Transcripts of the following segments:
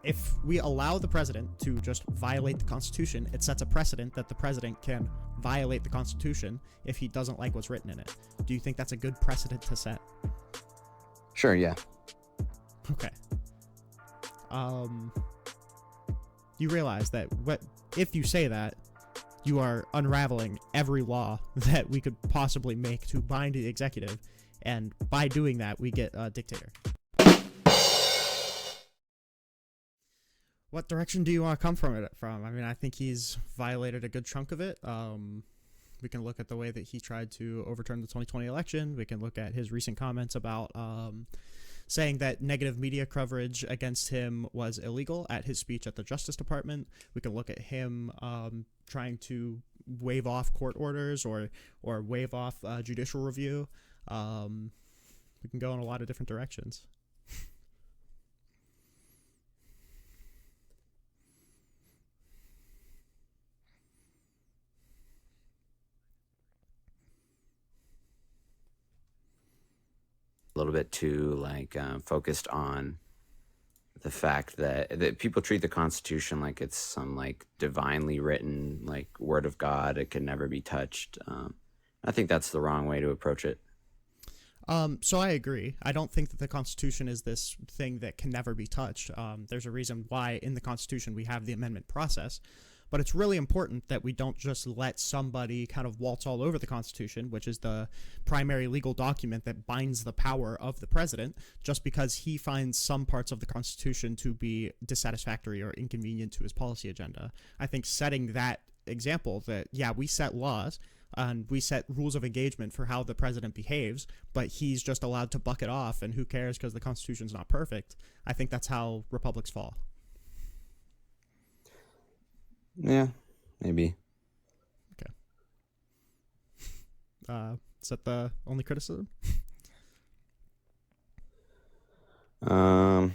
if we allow the president to just violate the Constitution, it sets a precedent that the president can violate the Constitution if he doesn't like what's written in it. Do you think that's a good precedent to set? Sure, yeah. Okay. You realize that if you say that, you are unraveling every law that we could possibly make to bind the executive, and by doing that, we get a dictator. What direction do you want to come from it from? I mean, I think he's violated a good chunk of it. We can look at the way that he tried to overturn the 2020 election. We can look at his recent comments about saying that negative media coverage against him was illegal at his speech at the Justice Department. We can look at him trying to waive off court orders or waive off judicial review. We can go in a lot of different directions. A little bit too focused on the fact that people treat the Constitution like it's some like divinely written like word of God. It can never be touched. I think that's the wrong way to approach it. So I agree. I don't think that the Constitution is this thing that can never be touched. There's a reason why in the Constitution we have the amendment process. But it's really important that we don't just let somebody kind of waltz all over the Constitution, which is the primary legal document that binds the power of the president, just because he finds some parts of the Constitution to be dissatisfactory or inconvenient to his policy agenda. I think setting that example that, yeah, we set laws and we set rules of engagement for how the president behaves, but he's just allowed to buck it off, and who cares because the Constitution's not perfect. I think that's how republics fall. Yeah, maybe. Okay. Is that the only criticism? I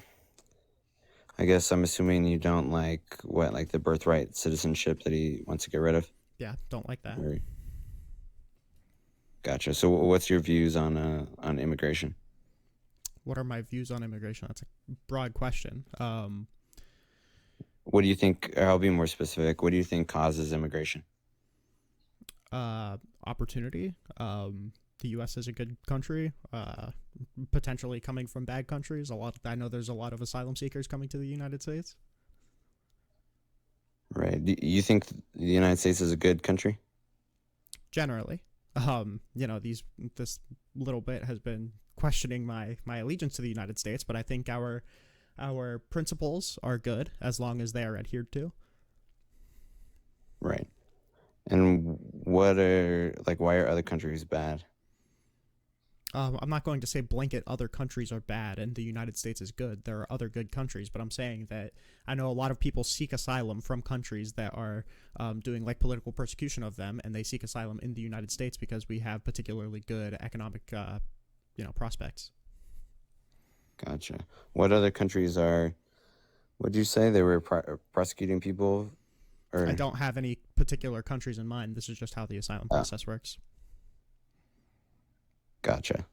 guess I'm assuming you don't like the birthright citizenship that he wants to get rid of? Yeah, don't like that. Or... Gotcha. So what's your views on immigration? What are my views on immigration? That's a broad question. What do you think, I'll be more specific, what do you think causes immigration? Opportunity. The U.S. is a good country, potentially coming from bad countries. I know there's a lot of asylum seekers coming to the United States. Right. Do you think the United States is a good country? Generally. This little bit has been questioning my allegiance to the United States, but I think our principles are good as long as they are adhered to. Right. And why are other countries bad? I'm not going to say blanket other countries are bad and the United States is good. There are other good countries, but I'm saying that I know a lot of people seek asylum from countries that are doing like political persecution of them, and they seek asylum in the United States because we have particularly good economic prospects. Gotcha. What other countries would you say they were prosecuting people? Or... I don't have any particular countries in mind. This is just how the asylum process works. Gotcha.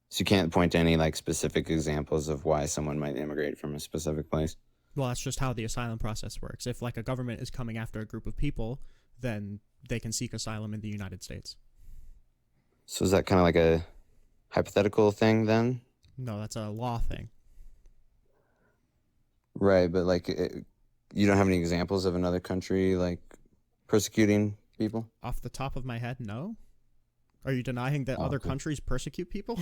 So you can't point to any like specific examples of why someone might immigrate from a specific place? Well, that's just how the asylum process works. If like a government is coming after a group of people, then they can seek asylum in the United States. So is that kind of like a hypothetical thing then? No, that's a law thing. Right, but you don't have any examples of another country like persecuting people? Off the top of my head, no. Are you denying that other countries persecute people?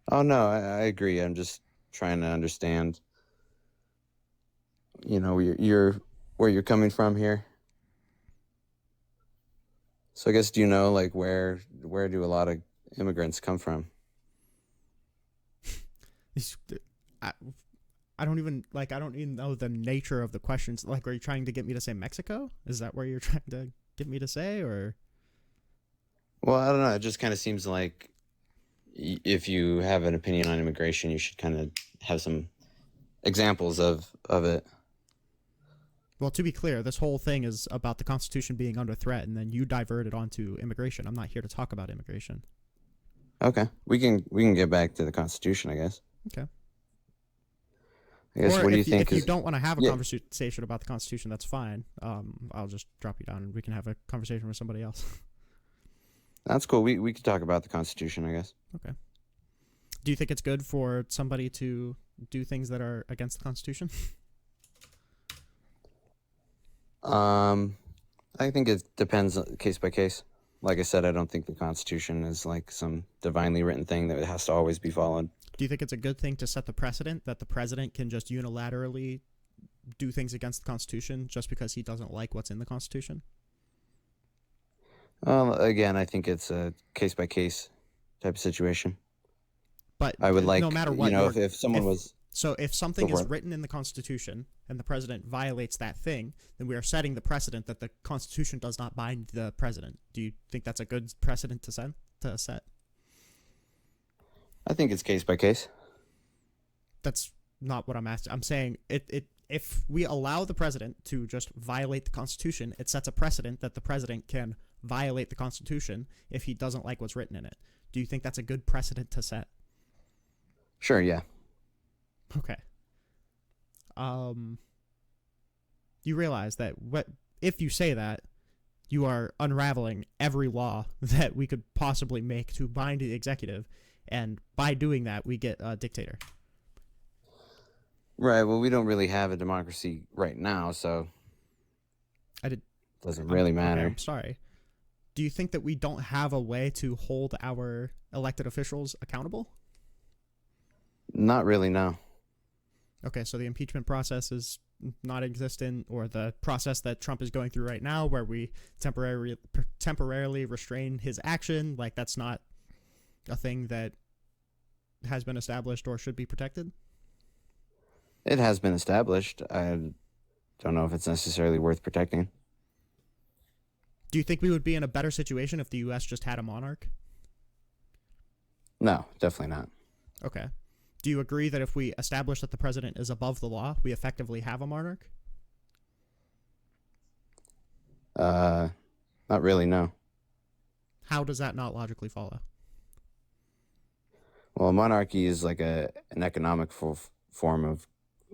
Oh, no, I agree. I'm just trying to understand, where you're coming from here. So I guess, do you know, where do a lot of immigrants come from? I don't even know the nature of the questions. Are you trying to get me to say Mexico? Is that where you're trying to get me to say, or? Well, I don't know. It just kind of seems like if you have an opinion on immigration, you should kind of have some examples of it. Well, to be clear, this whole thing is about the Constitution being under threat, and then you diverted onto immigration. I'm not here to talk about immigration. Okay. We can get back to the Constitution, I guess. Okay. I guess Or what do you if think you is don't want to have a yeah, conversation about the Constitution, that's fine. I'll just drop you down and we can have a conversation with somebody else. that's cool. We could talk about the Constitution, I guess. Okay. Do you think it's good for somebody to do things that are against the Constitution? I think it depends case by case. Like I said, I don't think the Constitution is like some divinely written thing that has to always be followed. Do you think it's a good thing to set the precedent that the president can just unilaterally do things against the Constitution just because he doesn't like what's in the Constitution? Again, I think it's a case by case type of situation. But I would like, no matter what, if someone was. So if something Go for is it. written in the Constitution and the president violates that thing, then we are setting the precedent that the Constitution does not bind the president. Do you think that's a good precedent to set? I think it's case by case. That's not what I'm asking. I'm saying if we allow the president to just violate the Constitution, it sets a precedent that the president can violate the Constitution if he doesn't like what's written in it. Do you think that's a good precedent to set? Sure, yeah. Okay. You realize that if you say that, you are unraveling every law that we could possibly make to bind the executive, and by doing that, we get a dictator. Right. Well, we don't really have a democracy right now, so It doesn't really matter. Okay, I'm sorry. Do you think that we don't have a way to hold our elected officials accountable? Not really, no. Okay, so the impeachment process is not existent, or the process that Trump is going through right now where we temporarily restrain his action, like that's not a thing that has been established or should be protected? It has been established. I don't know if it's necessarily worth protecting. Do you think we would be in a better situation if the U.S. just had a monarch? No, definitely not. Okay. Do you agree that if we establish that the president is above the law, we effectively have a monarch? Not really, no. How does that not logically follow? Well, monarchy is like an economic form of,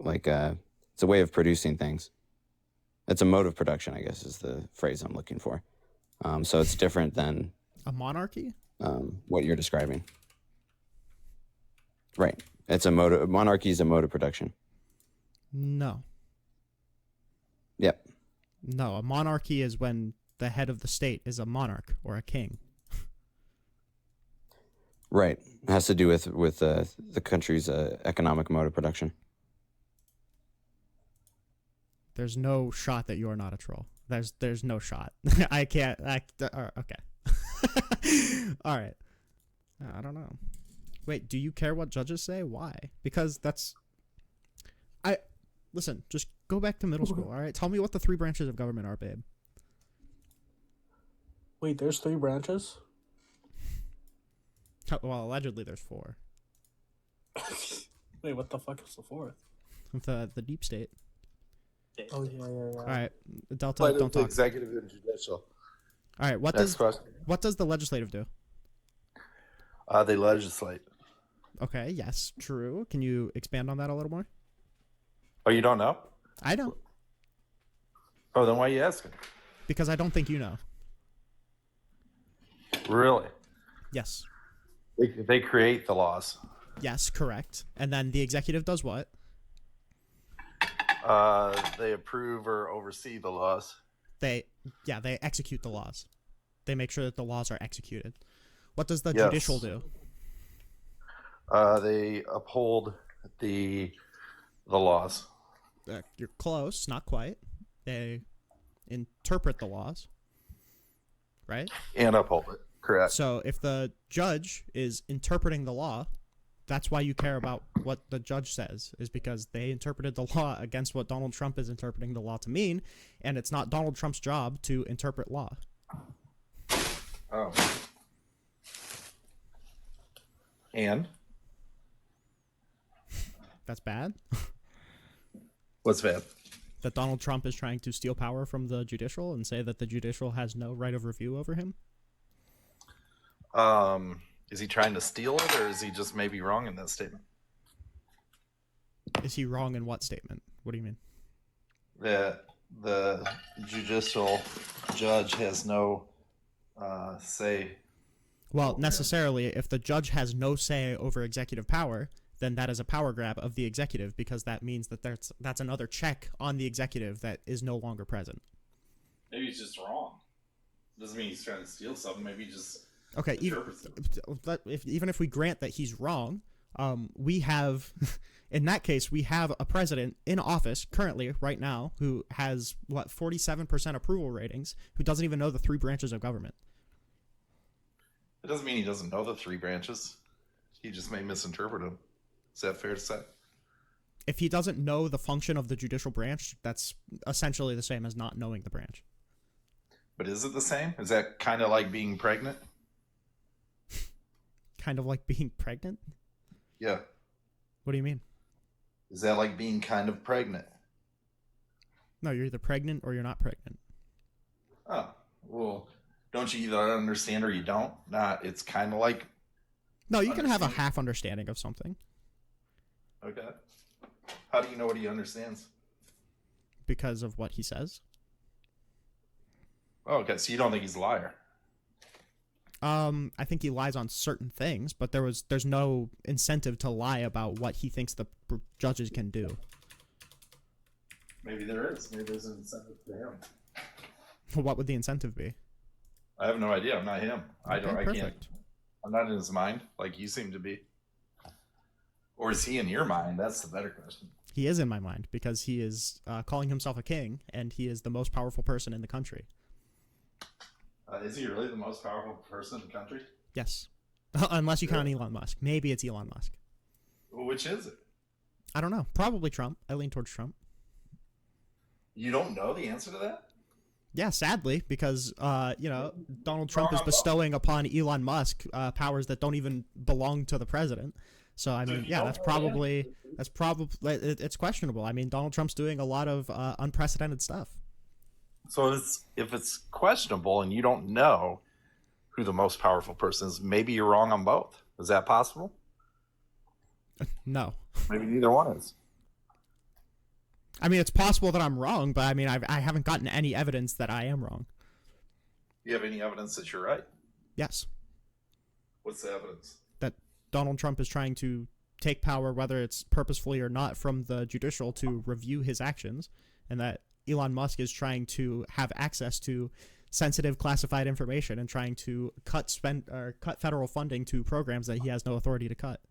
it's a way of producing things. It's a mode of production, I guess, is the phrase I'm looking for. So it's different than A monarchy? what you're describing. Right. Monarchy is a mode of production. No. Yep. No, a monarchy is when the head of the state is a monarch or a king. Right. It has to do with the country's economic mode of production. There's no shot that you're not a troll. There's no shot. I can't. Okay. All right. I don't know. Wait, do you care what judges say? Why? Because listen, just go back to middle school, all right? Tell me what the 3 branches of government are, babe. Wait, there's 3 branches? Well, allegedly there's 4. Wait, what the fuck is the 4th? The deep state. Oh, yeah. All right, Delta, But don't the talk. executive and judicial. All right, what Next question. does the legislative do? They legislate. Okay, yes, true. Can you expand on that a little more? Oh, you don't know? I don't, Oh, then why are you asking? because I don't think you know. Really? Yes. They create the laws. Yes, correct. And then the executive does what? They approve or oversee the laws. They execute the laws. They make sure that the laws are executed. What does the Yes. judicial do? They uphold the laws. You're close, not quite. They interpret the laws, right? And uphold it. Correct. So if the judge is interpreting the law, that's why you care about what the judge says, is because they interpreted the law against what Donald Trump is interpreting the law to mean, and it's not Donald Trump's job to interpret law. Oh. And? That's bad. What's bad? That Donald Trump is trying to steal power from the judicial and say that the judicial has no right of review over him. Is he trying to steal it, or is he just maybe wrong in that statement? Is he wrong in what statement? What do you mean? That the judicial judge has no say. Well, necessarily, if the judge has no say over executive power, then that is a power grab of the executive, because that means that that's another check on the executive that is no longer present. Maybe he's just wrong. Doesn't mean he's trying to steal something. Maybe he just Okay, even if we grant that he's wrong, we have, in that case, we have a president in office currently, right now, who has, 47% approval ratings, who doesn't even know the three branches of government. It doesn't mean he doesn't know the three branches. He just may misinterpret them. Is that fair to say? If he doesn't know the function of the judicial branch, that's essentially the same as not knowing the branch. But is it the same? Is that kind of like being pregnant? Kind of like being pregnant? Yeah. What do you mean? Is that like being kind of pregnant? No, you're either pregnant or you're not pregnant. Oh, well, don't you either understand or you don't? It's kind of like... No, you can have a half understanding of something. Okay. How do you know what he understands? Because of what he says. Oh, okay, so you don't think he's a liar? I think he lies on certain things, but there's no incentive to lie about what he thinks the judges can do. Maybe there is. Maybe there's an incentive to him. What would the incentive be? I have no idea. I'm not him. I Perfect. can't. I'm not in his mind like you seem to be. Or is he in your mind? That's the better question. He is in my mind because he is calling himself a king, and he is the most powerful person in the country. Is he really the most powerful person in the country? Yes. Unless you count Elon Musk. Maybe it's Elon Musk. Well, which is it? I don't know. Probably Trump. I lean towards Trump. You don't know the answer to that? Yeah, sadly, because Donald Trump is bestowing upon Elon Musk powers that don't even belong to the president. So I mean, yeah, that's probably it's questionable. I mean, Donald Trump's doing a lot of unprecedented stuff. So if it's questionable and you don't know who the most powerful person is, maybe you're wrong on both. Is that possible? No. Maybe neither one is. I mean, it's possible that I'm wrong, but I mean, I haven't gotten any evidence that I am wrong. Do you have any evidence that you're right? Yes. What's the evidence? That Donald Trump is trying to take power, whether it's purposefully or not, from the judicial to review his actions, and that Elon Musk is trying to have access to sensitive classified information and trying to cut federal funding to programs that he has no authority to cut.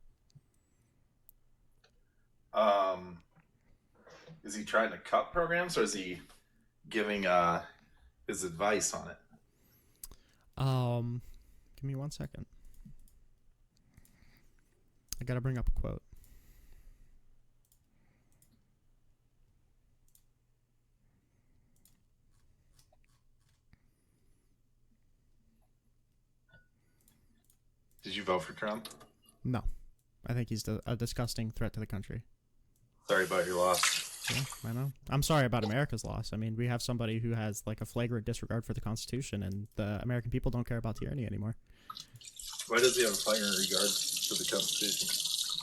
Is he trying to cut programs, or is he giving his advice on it? Give me 1 second. I gotta bring up a quote. Did you vote for Trump? No. I think he's a disgusting threat to the country. Sorry about your loss. Yeah, I know. I'm sorry about America's loss. I mean, we have somebody who has like a flagrant disregard for the Constitution, and the American people don't care about tyranny anymore. Why does he have a flagrant regard for the Constitution?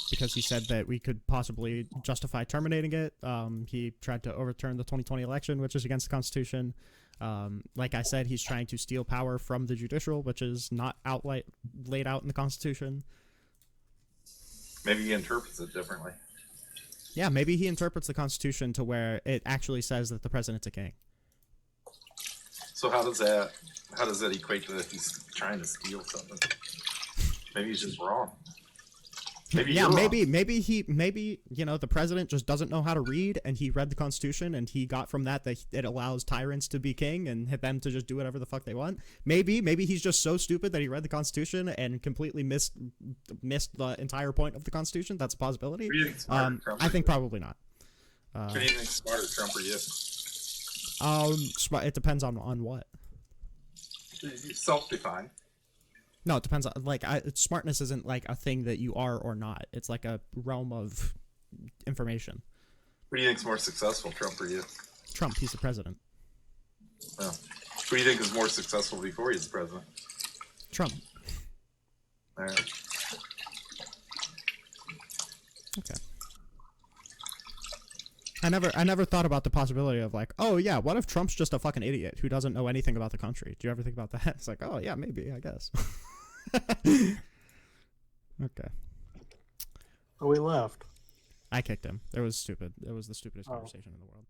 Because he said that we could possibly justify terminating it. He tried to overturn the 2020 election, which is against the Constitution. Like I said, he's trying to steal power from the judicial, which is not laid out in the Constitution. Maybe he interprets it differently. Yeah, maybe he interprets the Constitution to where it actually says that the president's a king. So how does that equate to that he's trying to steal something? Maybe he's just wrong. Maybe the president just doesn't know how to read, and he read the Constitution and he got from that it allows tyrants to be king and them to just do whatever the fuck they want. Maybe he's just so stupid that he read the Constitution and completely missed the entire point of the Constitution. That's a possibility. I think probably not. Who do you think smarter, Trump or you? It depends on what. Self-defined. No, it depends on smartness isn't like a thing that you are or not. It's like a realm of information. Who do you think is more successful, Trump or you? Trump, he's the president. Oh. Who do you think is more successful before he's the president? Trump. All right. Okay. I never thought about the possibility of like, oh yeah, what if Trump's just a fucking idiot who doesn't know anything about the country? Do you ever think about that? It's like, oh yeah, maybe, I guess. Okay. Oh, we left. I kicked him. It was stupid. It was the stupidest Oh. conversation in the world.